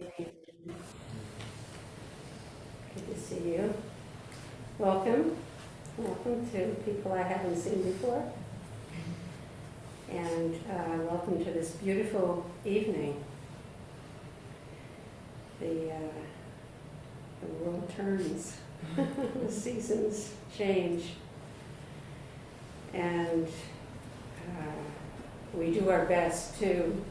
Good to see you. Welcome. Welcome to people I haven't seen before. And welcome to this beautiful evening. The world turns, the seasons change, and we do our best to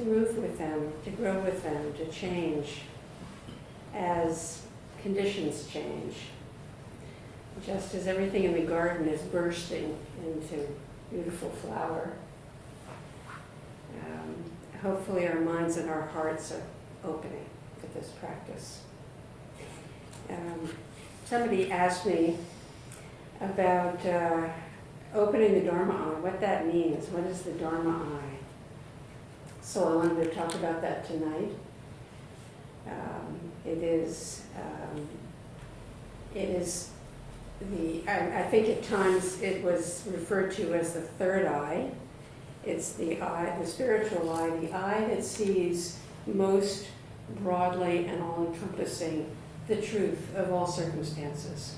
move with them, to grow with them, to change as conditions change. Just as everything in the garden is bursting into beautiful flower, hopefully our minds and our hearts are opening to this practice. Somebody asked me about opening the Dharma eye, what that means. What is the Dharma eye? So I wanted to talk about that tonight. I think at times it was referred to as the third eye. It's the eye, the spiritual eye, the eye that sees most broadly and all-encompassing the truth of all circumstances.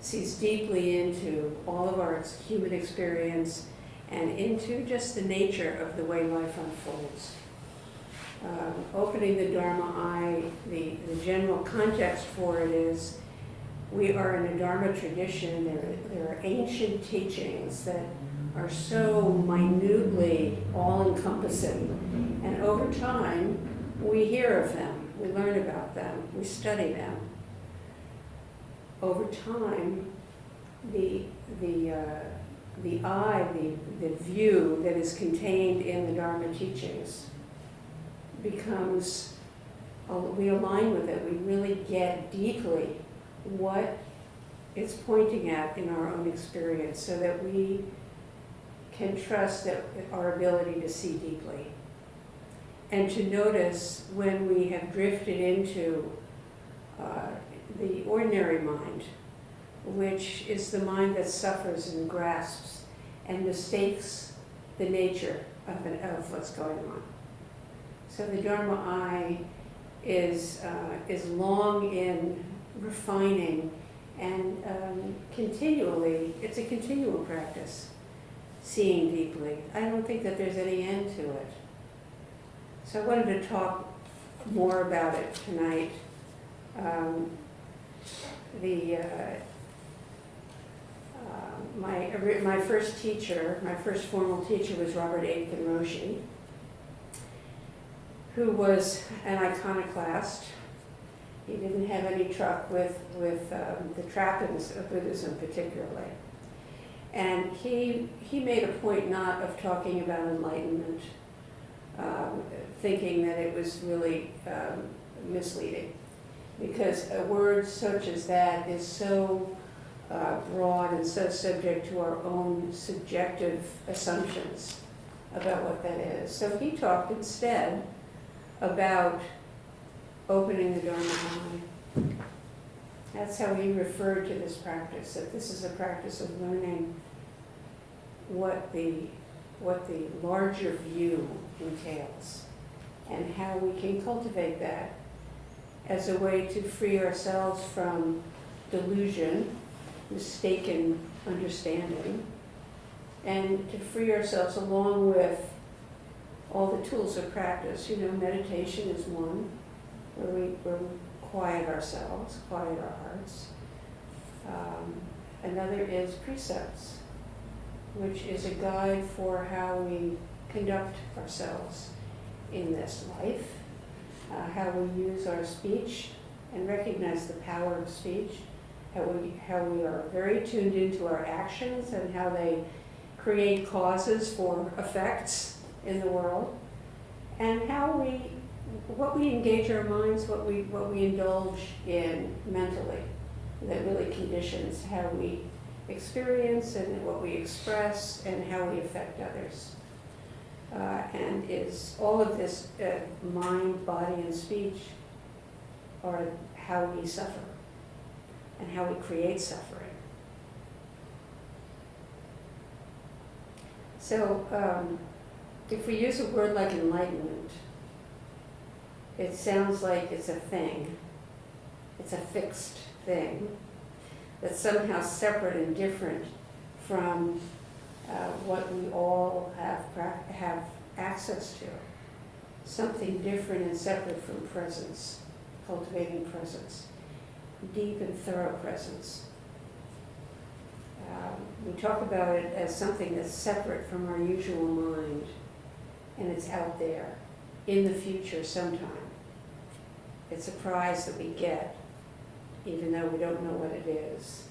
Sees deeply into all of our human experience and into just the nature of the way life unfolds. Opening the Dharma eye, the general context for it is we are in a Dharma tradition. There are ancient teachings that are so minutely all-encompassing. And over time, we hear of them, we learn about them, we study them. Over time, the eye, the view that is contained in the Dharma teachings becomes, we align with it, we really get deeply what it's pointing at in our own experience so that we can trust that our ability to see deeply and to notice when we have drifted into the ordinary mind, which is the mind that suffers and grasps and mistakes the nature of what's going on. So the Dharma eye is long in refining and continually, it's a continual practice, seeing deeply. I don't think that there's any end to it. So I wanted to talk more about it tonight. My first teacher, my first formal teacher was Robert Aitken Mushin, who was an iconoclast. He didn't have any truck with the trappings of Buddhism particularly. And he made a point not of talking about enlightenment, thinking that it was really misleading. Because a word such as that is so broad and so subject to our own subjective assumptions about what that is. So he talked instead about opening the Dharma eye. That's how he referred to this practice, that this is a practice of learning what the larger view entails and how we can cultivate that as a way to free ourselves from delusion, mistaken understanding, and to free ourselves along with all the tools of practice. You know, meditation is one, where we quiet ourselves, quiet our hearts. Another is precepts, which is a guide for how we conduct ourselves in this life, how we use our speech and recognize the power of speech, how we are very tuned into our actions and how they create causes for effects in the world, and what we engage our minds, what we indulge in mentally, that really conditions how we experience and what we express and how we affect others. And is all of this mind, body, and speech are how we suffer and how we create suffering. So if we use a word like enlightenment, it sounds like it's a thing. It's a fixed thing that's somehow separate and different from what we all have access to. Something different and separate from presence, cultivating presence, deep and thorough presence. We talk about it as something that's separate from our usual mind, and it's out there, in the future sometime. It's a prize that we get, even though we don't know what it is.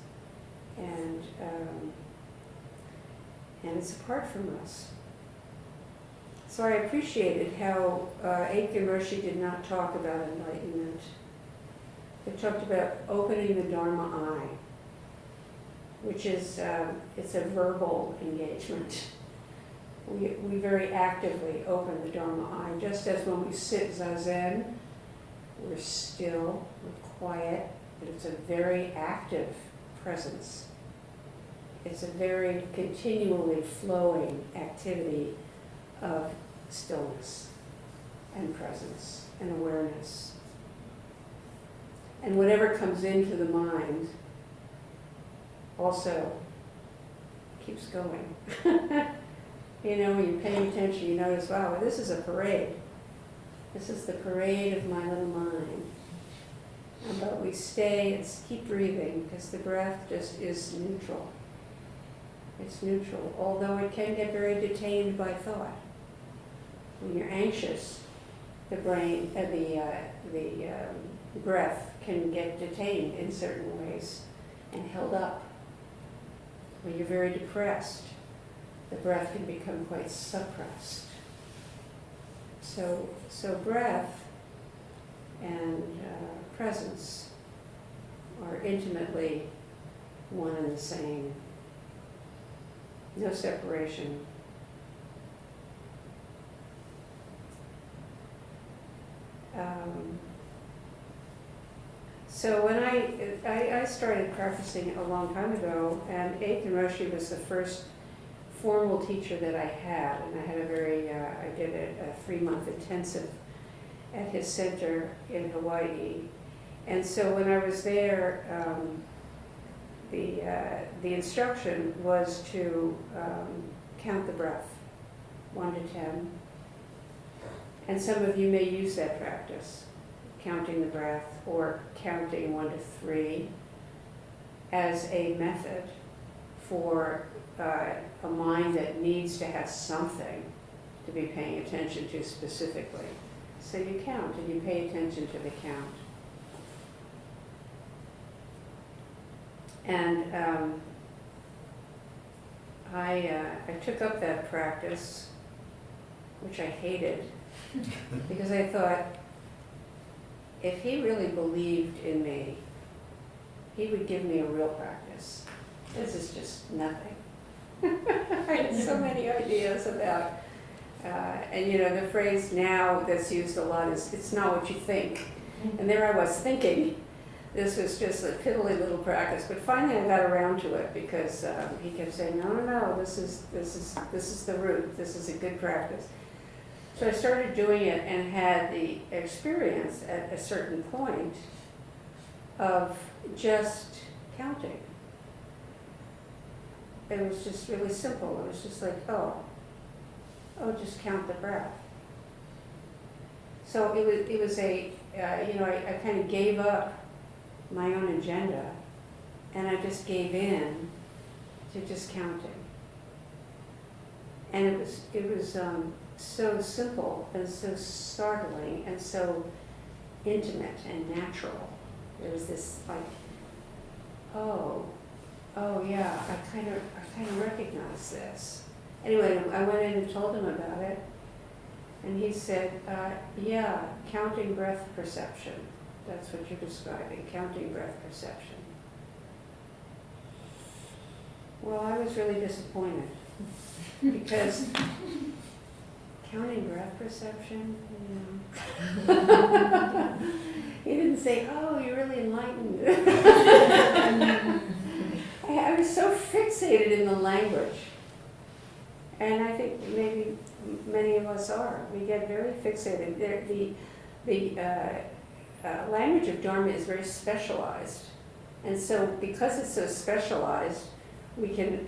And it's apart from us. So I appreciated how Aitken Roshi did not talk about enlightenment. They talked about opening the Dharma eye, which is, it's a verbal engagement. We very actively open the Dharma eye, just as when we sit Zazen, we're still, we're quiet, but it's a very active presence. It's a very continually flowing activity of stillness and presence and awareness. And whatever comes into the mind also keeps going. You know, when you're paying attention, you notice, wow, this is a parade. This is the parade of my little mind. But we stay and keep breathing, because the breath just is neutral. It's neutral, although it can get very detained by thought. When you're anxious, the brain, the breath can get detained in certain ways and held up. When you're very depressed, the breath can become quite suppressed. So breath and presence are intimately one and the same. No separation. So when I started practicing a long time ago, and Aitken Roshi was the first formal teacher that I had, and I had I did a 3-month intensive at his center in Hawaii. And so when I was there, the instruction was to count the breath, 1 to 10. And some of you may use that practice, counting the breath or counting 1 to 3 as a method for a mind that needs to have something to be paying attention to specifically. So you count and you pay attention to the count. And I took up that practice, which I hated, because I thought, if he really believed in me, he would give me a real practice. This is just nothing. I had so many ideas about, and you know, the phrase now that's used a lot is, it's not what you think. And there I was thinking, this was just a piddly little practice, but finally I got around to it, because he kept saying, no, this is the root, this is a good practice. So I started doing it and had the experience at a certain point of just counting. It was just really simple. It was just like, oh, just count the breath. So it was a, I kind of gave up my own agenda, and I just gave in to just counting. And it was so simple and so startling and so intimate and natural. There was this like, oh yeah, I kind of recognize this. Anyway, I went in and told him about it, and he said, yeah, counting breath perception. That's what you're describing, counting breath perception. Well, I was really disappointed, because counting breath perception, you know. He didn't say, oh, you're really enlightened. I was so fixated in the language. And I think maybe many of us are. We get very fixated. The language of Dharma is very specialized. And so because it's so specialized, we can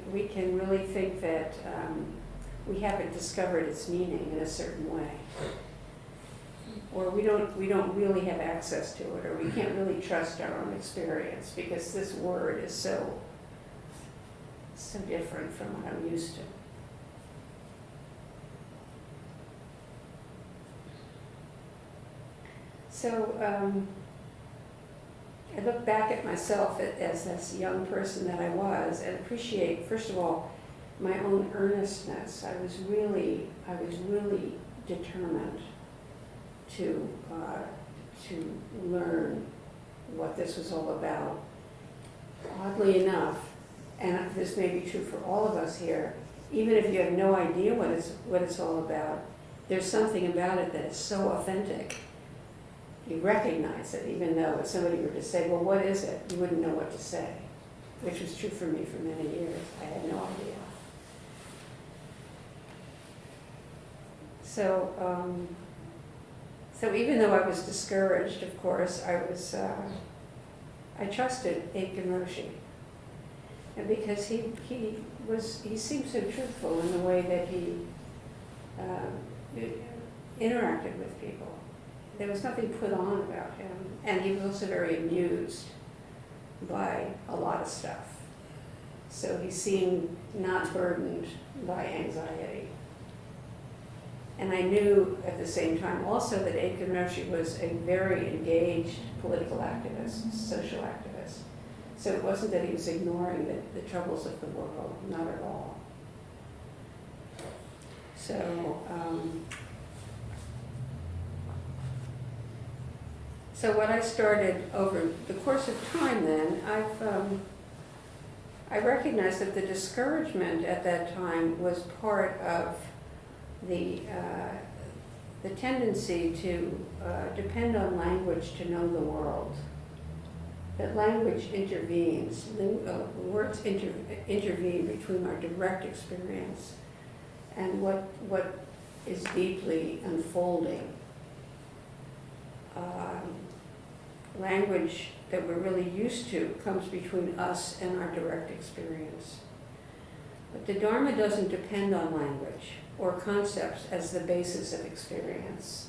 really think that we haven't discovered its meaning in a certain way. Or we don't really have access to it, or we can't really trust our own experience because this word is so different from what I'm used to. So I look back at myself as this young person that I was and appreciate, first of all, my own earnestness. I was really determined to learn what this was all about. Oddly enough, and this may be true for all of us here, even if you have no idea what it's all about, there's something about it that is so authentic. You recognize it, even though if somebody were to say, well, what is it? You wouldn't know what to say, which was true for me for many years. I had no idea. So even though I was discouraged, of course, I trusted Aitken Roshi. And because he seemed so truthful in the way that he interacted with people. There was nothing put on about him. And he was also very amused by a lot of stuff. So he seemed not burdened by anxiety. And I knew at the same time also that Aitken Roshi was a very engaged political activist, social activist. So it wasn't that he was ignoring the troubles of the world, not at all. So what I started over the course of time then, I recognized that the discouragement at that time was part of the tendency to depend on language to know the world. That language intervenes, words intervene between our direct experience and what is deeply unfolding. Language that we're really used to comes between us and our direct experience. But the Dharma doesn't depend on language or concepts as the basis of experience.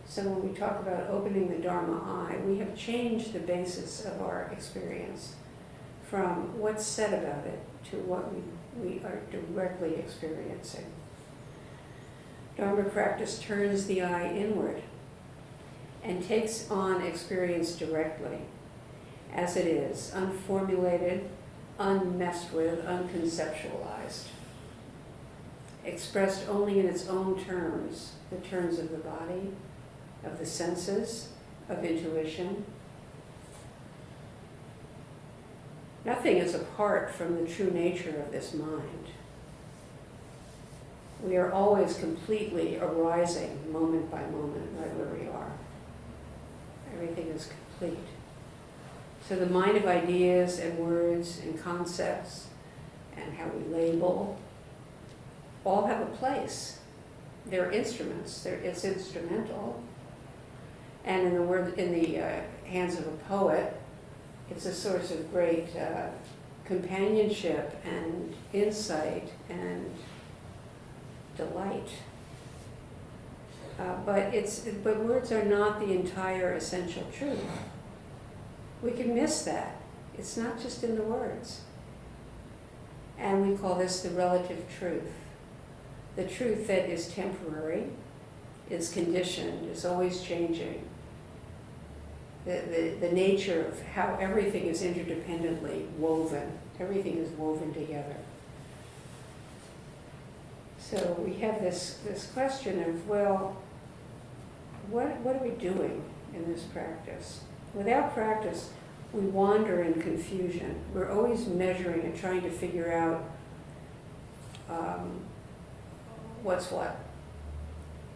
So when we talk about opening the Dharma eye, we have changed the basis of our experience from what's said about it to what we are directly experiencing. Dharma practice turns the eye inward and takes on experience directly, as it is, unformulated, unmessed with, unconceptualized, expressed only in its own terms, the terms of the body, of the senses, of intuition. Nothing is apart from the true nature of this mind. We are always completely arising moment by moment, right where we are. Everything is complete. So the mind of ideas and words and concepts and how we label all have a place. They're instruments. It's instrumental. And in the hands of a poet, it's a source of great companionship and insight and delight. But words are not the entire essential truth. We can miss that. It's not just in the words. And we call this the relative truth. The truth that is temporary, is conditioned, is always changing. The nature of how everything is interdependently woven. Everything is woven together. So we have this question of, well, what are we doing in this practice? Without practice, we wander in confusion. We're always measuring and trying to figure out what's what.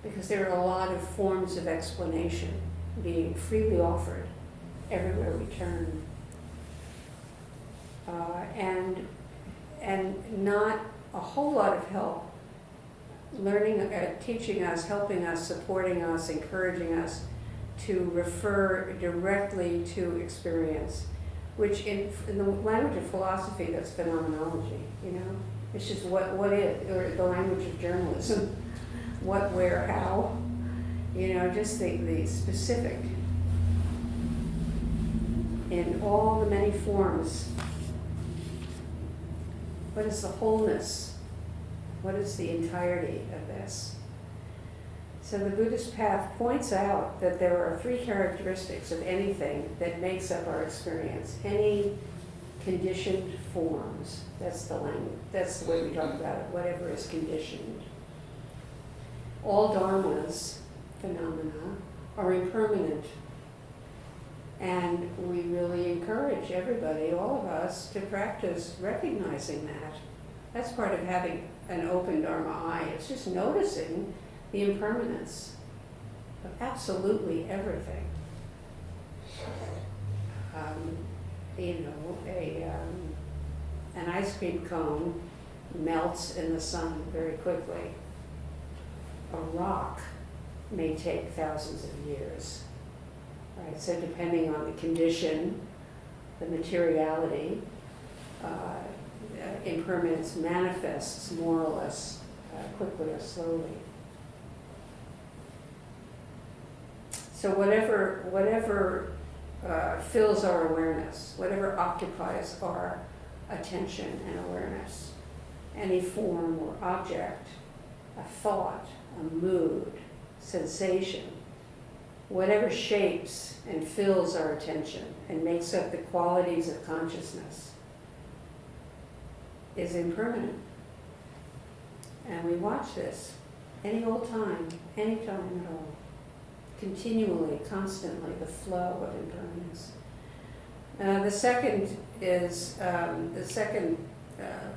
Because there are a lot of forms of explanation being freely offered everywhere we turn. And not a whole lot of help learning, teaching us, helping us, supporting us, encouraging us to refer directly to experience, which in the language of philosophy, that's phenomenology, you know? It's just what is, or the language of journalism, what, where, how, you know, just the specific in all the many forms. What is the wholeness? What is the entirety of this? So the Buddhist path points out that there are three characteristics of anything that makes up our experience. Any conditioned forms, that's the language, that's the way we talk about it, whatever is conditioned. All dharmas, phenomena, are impermanent. And we really encourage everybody, all of us, to practice recognizing that. That's part of having an open Dharma eye. It's just noticing the impermanence of absolutely everything. You know, an ice cream cone melts in the sun very quickly. A rock may take thousands of years. Right, so depending on the condition, the materiality, impermanence manifests more or less quickly or slowly. So whatever fills our awareness, whatever occupies our attention and awareness, any form or object, a thought, a mood, sensation, whatever shapes and fills our attention and makes up the qualities of consciousness is impermanent. And we watch this any old time, any time at all. Continually, constantly, the flow of impermanence. The second is,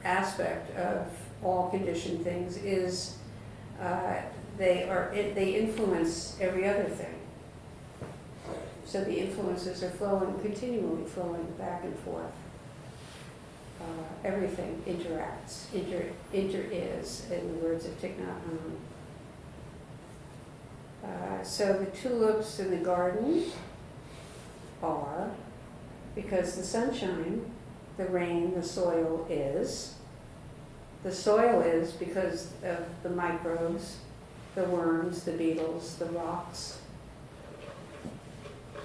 aspect of all conditioned things is they influence every other thing. So the influences are flowing, continually flowing back and forth. Everything interacts, inter-is, in the words of Thich Nhat Hanh. So the tulips in the garden are, because the sunshine, the rain, the soil is. The soil is because of the microbes, the worms, the beetles, the rocks.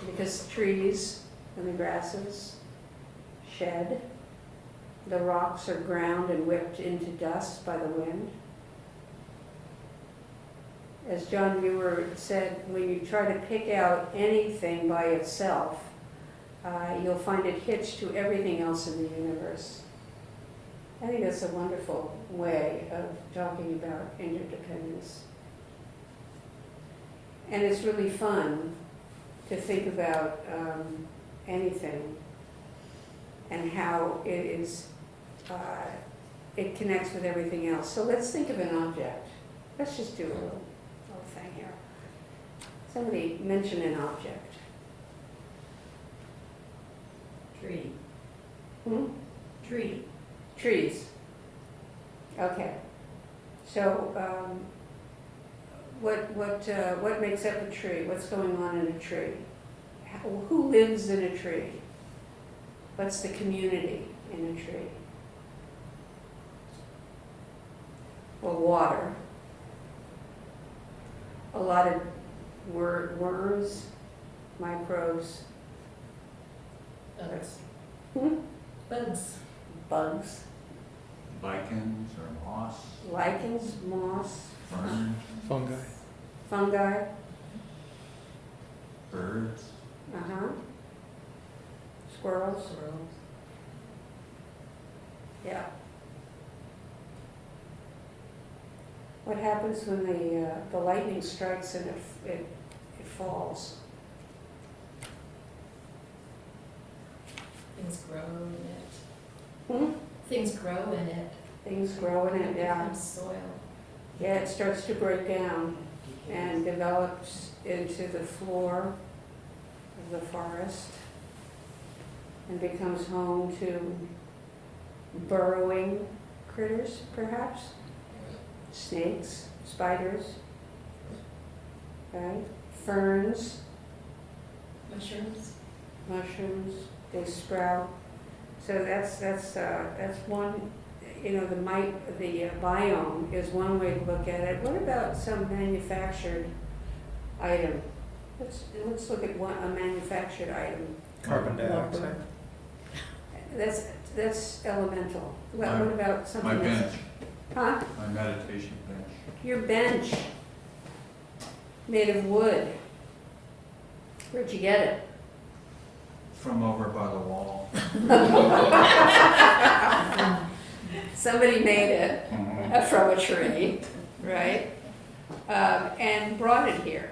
Because trees and the grasses shed. The rocks are ground and whipped into dust by the wind. As John Muir said, when you try to pick out anything by itself, you'll find it hitched to everything else in the universe. I think that's a wonderful way of talking about interdependence. And it's really fun to think about anything and how it is, it connects with everything else. So let's think of an object. Let's just do a little thing here. Somebody mention an object. Tree. Tree. Trees. Okay. So what makes up a tree? What's going on in a tree? Who lives in a tree? What's the community in a tree? Well, water. A lot of worms, microbes. Bugs. Bugs. Bugs. Lichens or moss. Lichens, moss. Ferns. Fungi. Fungi. Birds. Squirrels. Yeah. What happens when the lightning strikes and it falls? Things grow in it. Things grow in it. Things grow in it, yeah. Becomes soil. Yeah, it starts to break down and develops into the floor of the forest and becomes home to burrowing critters, perhaps? Snakes, spiders, right? Ferns, mushrooms, they sprout. So that's one, the biome is one way to look at it. What about some manufactured item? Let's look at a manufactured item. Carbon dioxide. That's elemental. What My- about something My that's... bench, Huh? my meditation bench. Your bench, made of wood. Where'd you get it? From over by the wall. Somebody made it Mhm. from a tree, right? And brought it here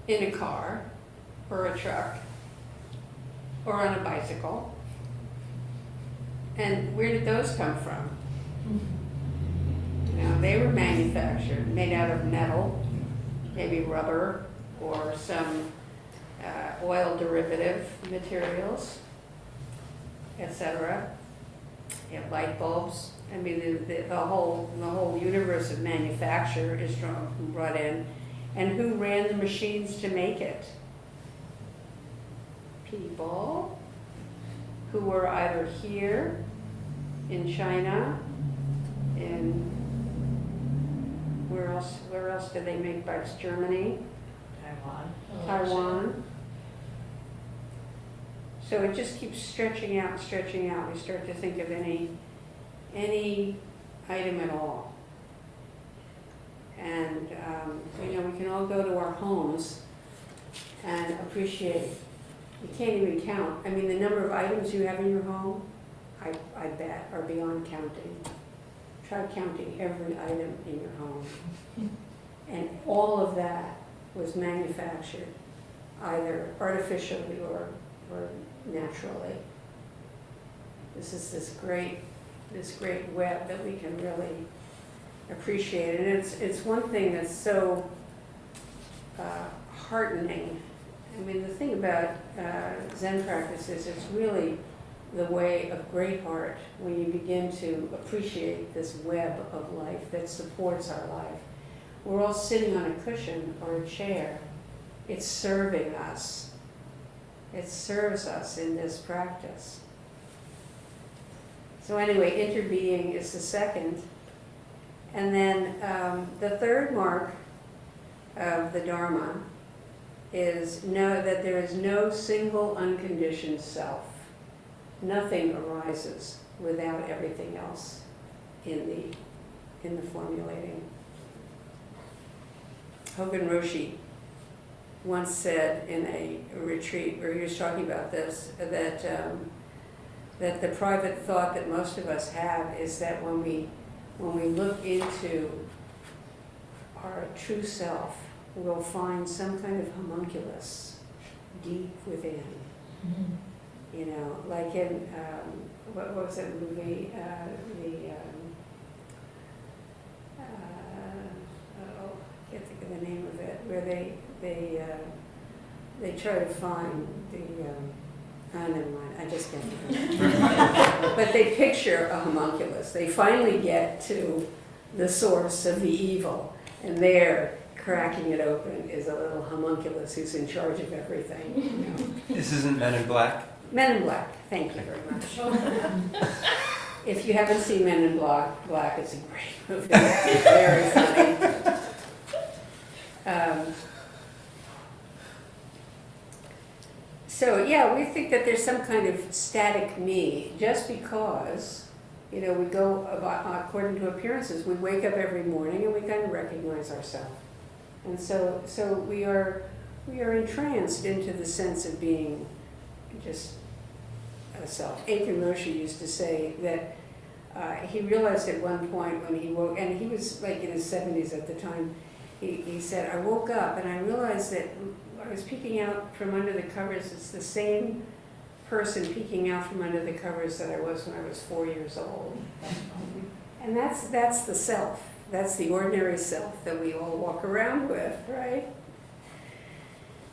in a car or a truck or on a bicycle. And where did those come from? They were manufactured, made out of metal, maybe rubber or some oil derivative materials, etc. You have light bulbs. I mean, the whole universe of manufacture is brought in. And who ran the machines to make it? People who were either here, in China, in where else did they make bikes? Germany, Taiwan. So it just keeps stretching out, stretching out. We start to think of any item at all. And, we can all go to our homes and appreciate. You can't even count. I mean, the number of items you have in your home, I bet, are beyond counting. Try counting every item in your home. And all of that was manufactured, either artificially or naturally. This is this great web that we can really appreciate. And it's one thing that's so heartening. I mean, the thing about Zen practice is it's really the way of great heart when you begin to appreciate this web of life that supports our life. We're all sitting on a cushion or a chair. It's serving us. It serves us in this practice. So anyway, interbeing is the second. And then the third mark of the Dharma is that there is no single unconditioned self. Nothing arises without everything else in the formulating. Hogan Roshi once said in a retreat where he was talking about this, that the private thought that most of us have is that when we look into our true self, we'll find some kind of homunculus deep within. Like in, what was that movie? I can't think of the name of it, where they try to find never mind, I just can't think of it. But they picture a homunculus. They finally get to the source of the evil, and there, cracking it open, is a little homunculus who's in charge of everything. This isn't Men in Black? Men in Black, thank you very much. If you haven't seen Men in Black, it's a great movie. It's very funny. So yeah, we think that there's some kind of static me, just because, we go according to appearances. We wake up every morning and we kind of recognize ourselves. And so we are entranced into the sense of being just a self. Aiken Roshi used to say that he realized at one point when he woke, and he was like in his 70s at the time, he said, I woke up and I realized that I was peeking out from under the covers. It's the same person peeking out from under the covers that I was when I was 4 years old. And that's the self. That's the ordinary self that we all walk around with, right?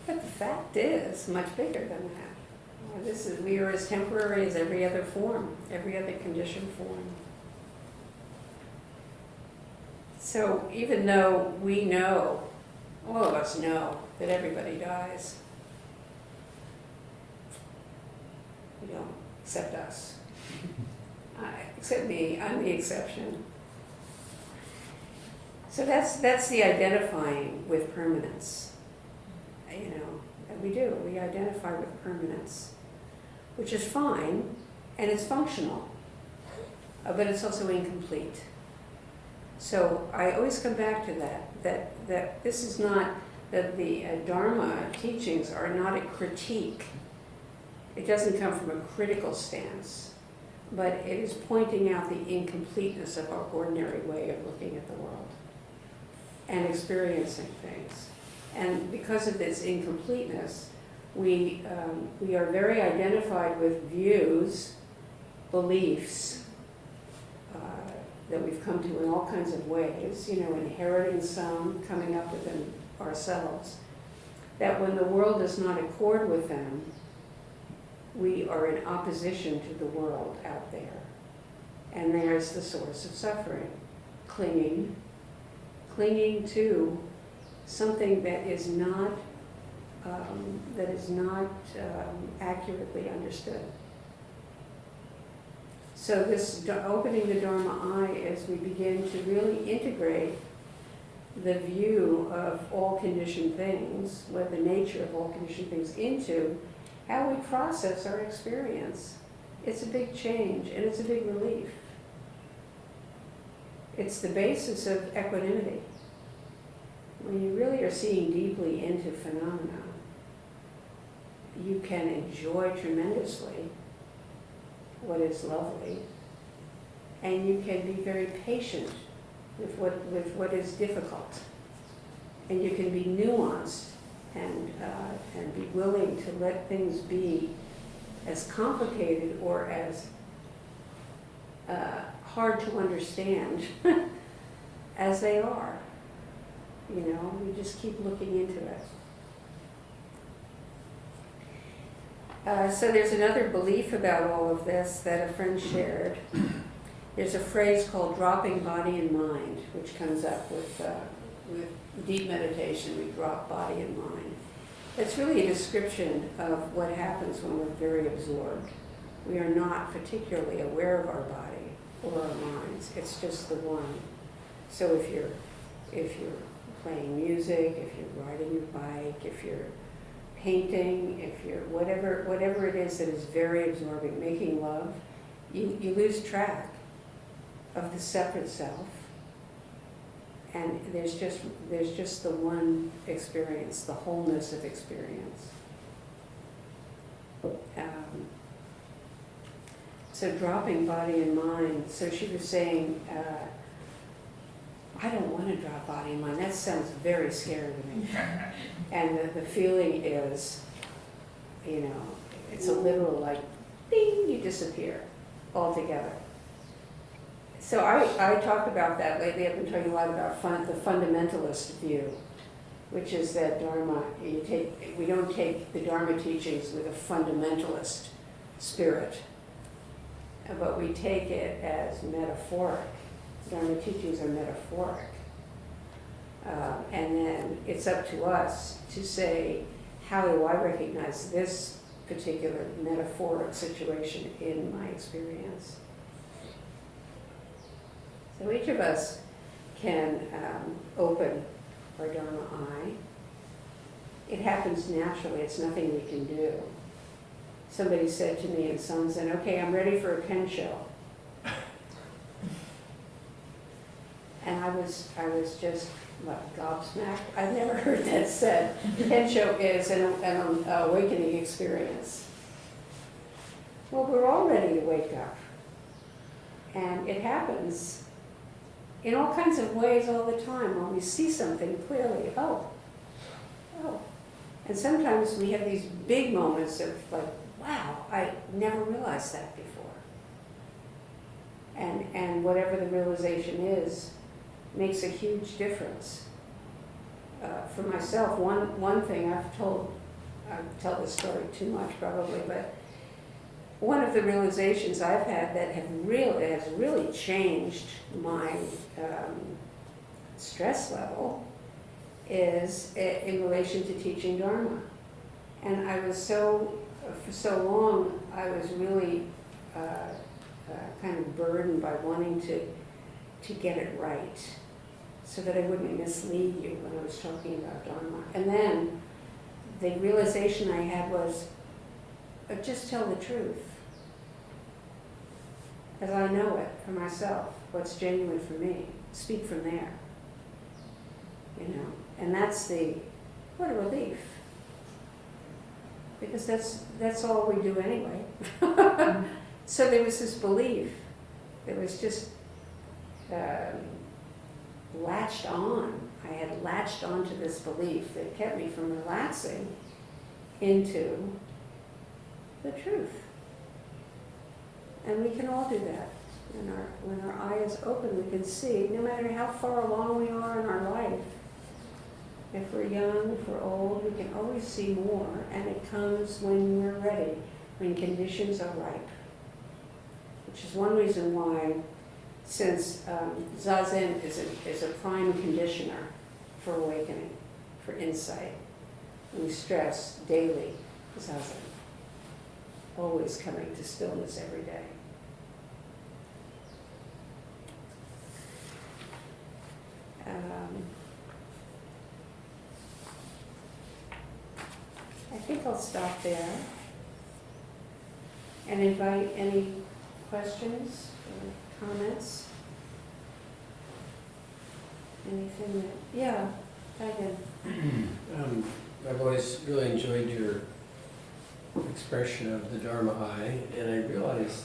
But the fact is much bigger than that. We are as temporary as every other form, every other conditioned form. So even though we know, all of us know, that everybody dies, you don't, except us. Except me, I'm the exception. So that's the identifying with permanence. You know, and we identify with permanence, which is fine, and it's functional, but it's also incomplete. So I always come back to that this is not, that the Dharma teachings are not a critique. It doesn't come from a critical stance, but it is pointing out the incompleteness of our ordinary way of looking at the world and experiencing things. And because of this incompleteness, we are very identified with views, beliefs, that we've come to in all kinds of ways, you know, inheriting some, coming up with them ourselves, that when the world does not accord with them, we are in opposition to the world out there. And there's the source of suffering, clinging to something that is not accurately understood. So this opening the Dharma eye, as we begin to really integrate the view of all conditioned things, what the nature of all conditioned things, into how we process our experience. It's a big change, and it's a big relief. It's the basis of equanimity. When you really are seeing deeply into phenomena, you can enjoy tremendously what is lovely, and you can be very patient with what is difficult, and you can be nuanced and be willing to let things be as complicated or as hard to understand as they are. You know, we just keep looking into it. So there's another belief about all of this that a friend shared. There's a phrase called dropping body and mind, which comes up with deep meditation. We drop body and mind. It's really a description of what happens when we're very absorbed. We are not particularly aware of our body or our minds. It's just the one. So if you're playing music, if you're riding your bike, if you're painting, if you're whatever it is that is very absorbing, making love, you lose track of the separate self, and there's just the one experience, the wholeness of experience. So dropping body and mind. So she was saying, I don't want to drop body and mind. That sounds very scary to me. And the feeling is, you know, it's a literal like, ding, you disappear altogether. So I talk about that lately. I've been talking a lot about the fundamentalist view, which is that Dharma, we don't take the Dharma teachings with a fundamentalist spirit, but we take it as metaphoric. Dharma teachings are metaphoric. And then it's up to us to say, how do I recognize this particular metaphoric situation in my experience? So each of us can open our Dharma eye. It happens naturally. It's nothing we can do. Somebody said to me in Sanzen, okay, I'm ready for a kensho. And I was just, gobsmacked. I've never heard that said. Kensho is an awakening experience. Well, we're all ready to wake up. And it happens in all kinds of ways all the time when we see something clearly. Oh. And sometimes we have these big moments of like, wow, I never realized that before. And whatever the realization is, makes a huge difference. For myself, one thing I tell this story too much probably, but one of the realizations I've had that has really changed my stress level is in relation to teaching Dharma. And I was for so long, I was really kind of burdened by wanting to get it right so that I wouldn't mislead you when I was talking about Dharma. And then the realization I had was, just tell the truth. As I know it for myself, what's genuine for me. Speak from there. You know, and that's what a relief. Because that's all we do anyway. So there was this belief that was just latched on. I had latched onto this belief that kept me from relaxing into the truth. And we can all do that. When our eye is open, we can see, no matter how far along we are in our life, if we're young, if we're old, we can always see more, and it comes when we're ready, when conditions are ripe. Which is one reason why, since Zazen is a prime conditioner for awakening, for insight, we stress daily Zazen, always coming to stillness every day. I think I'll stop there and invite any questions or comments. Anything that, yeah, Megan. I've always really enjoyed your expression of the Dharma eye, and I realized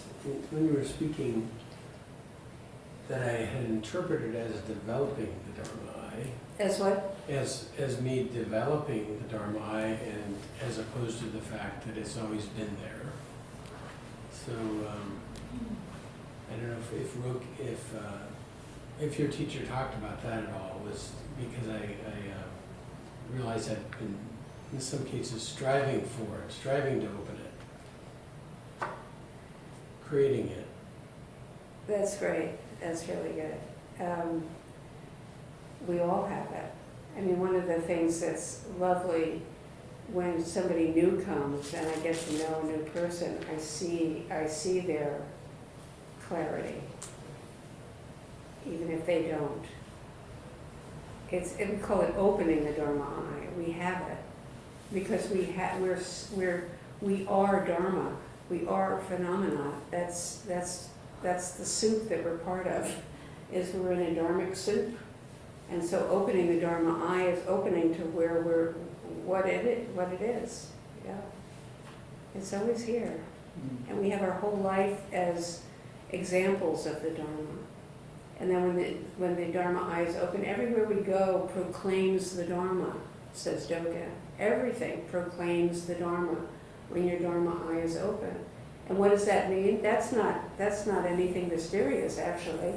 when you were speaking that I had interpreted as developing the Dharma eye. As what? As me developing the Dharma eye, and as opposed to the fact that it's always been there. So I don't know if your teacher talked about that at all, was because I realized I've been in some cases striving to open it, creating it. That's great. That's really good. We all have it. I mean, one of the things that's lovely when somebody new comes and I get to know a new person, I see their clarity, even if they don't. We call it opening the Dharma eye. We have it because we are Dharma. We are phenomena. That's the soup that we're part of. Is we're in a dharmic soup. And so opening the Dharma eye is opening to where what it is. Yeah. It's always here. And we have our whole life as examples of the Dharma. And then when the Dharma eye is open, everywhere we go proclaims the Dharma, says Dogen. Everything proclaims the Dharma when your Dharma eye is open. And what does that mean? That's not anything mysterious, actually.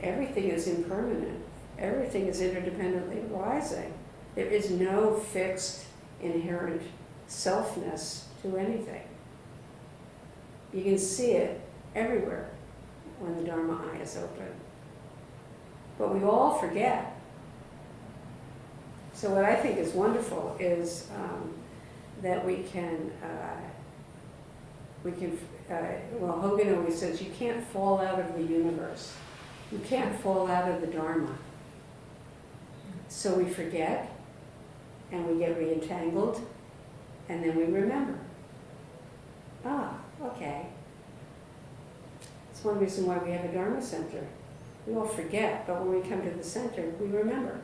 Everything is impermanent. Everything is interdependently arising. There is no fixed, inherent selfness to anything. You can see it everywhere when the Dharma eye is open. But we all forget. So what I think is wonderful is that we can, Hogan always says, you can't fall out of the universe. You can't fall out of the Dharma. So we forget, and we get reentangled, and then we remember. Ah, okay. It's one reason why we have a Dharma center. We all forget, but when we come to the center, we remember.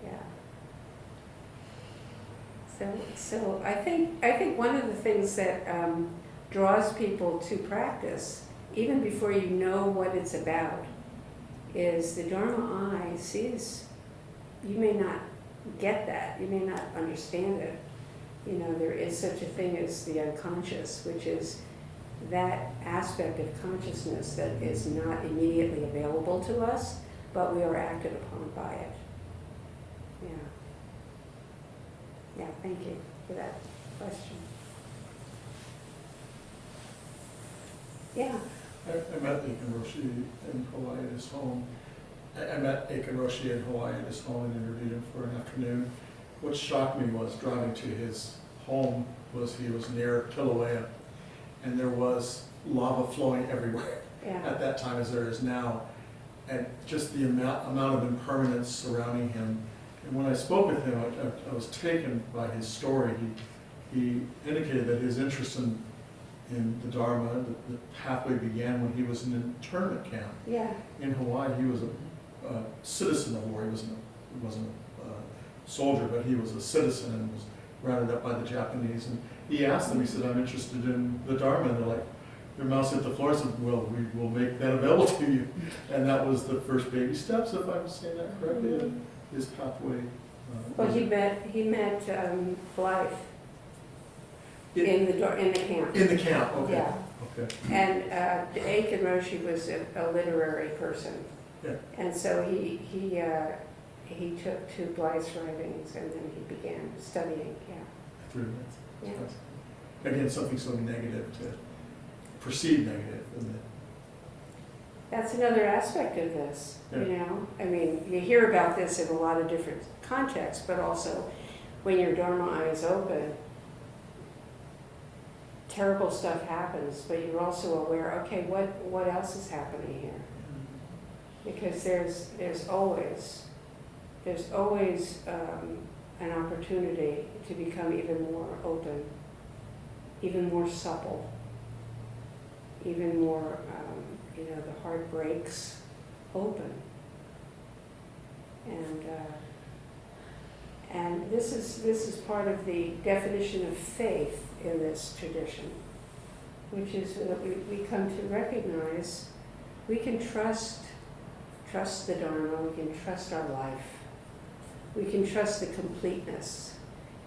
Yeah. So I think one of the things that draws people to practice, even before you know what it's about, is the Dharma eye sees. You may not get that. You may not understand it. You know, there is such a thing as the unconscious, which is that aspect of consciousness that is not immediately available to us, but we are acted upon by it. Yeah. Yeah, thank you for that question. Yeah. I met Aiken Roshi in Hawaii at his home. I met Aiken Roshi in Hawaii at his home and interviewed him for an afternoon. What shocked me was driving to his home was he was near Kilauea, and there was lava flowing everywhere Yeah, at that time as there is now, and just the amount of impermanence surrounding him. And when I spoke with him, I was taken by his story. He indicated that his interest in the Dharma, the pathway began when he was in an internment camp yeah, in Hawaii. He was a citizen of war. He wasn't a soldier, but he was a citizen and was rounded up by the Japanese. And he asked them, he said, "I'm interested in the Dharma." And they're like, their mouths hit the floor and said, "Well, we will make that available to you." And that was the first baby steps, if I'm saying that correctly, in his pathway. well, he met Blythe in the camp. In the camp, okay. Yeah. Okay. And Aiken Roshi was a literary person. Yeah. And so he took to Blythe's writings and then he began studying, yeah. Through Yeah. that. Again, something so negative to perceive negative, isn't it? That's another aspect of this, you Yeah. know? I mean, you hear about this in a lot of different contexts, but also when your Dharma eye is open, terrible stuff happens, but you're also aware, okay, what else is happening here? Because there's always an opportunity to become even more open, even more supple, even more, the heart breaks open. And this is part of the definition of faith in this tradition, which is that we come to recognize we can trust the Dharma, we can trust our life, we can trust the completeness.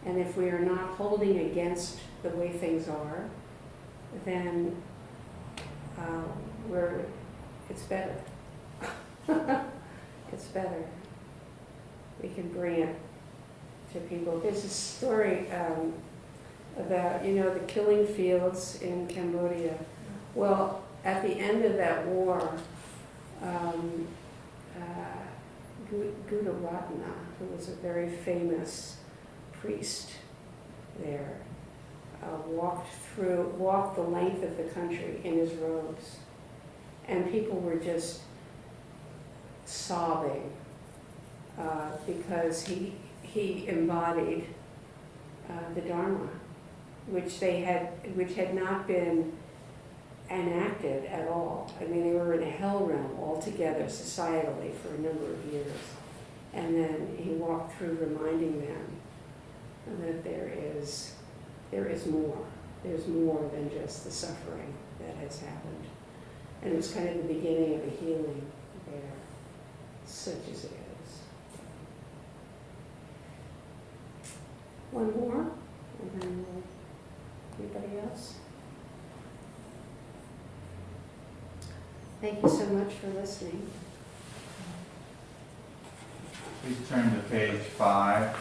And if we are not holding against the way things are, then it's better. It's better. We can bring it to people. There's a story about, the killing fields in Cambodia. Well, at the end of that war, Gudaratna, who was a very famous priest there, walked the length of the country in his robes. And people were just sobbing because he embodied the Dharma, which had not been enacted at all. I mean, they were in a hell realm altogether, societally, for a number of years. And then he walked through reminding them that there is more. There's more than just the suffering that has happened. And it was kind of the beginning of a healing there, such as it is. One more, and then anybody else? Thank you so much for listening. Please turn to page 5.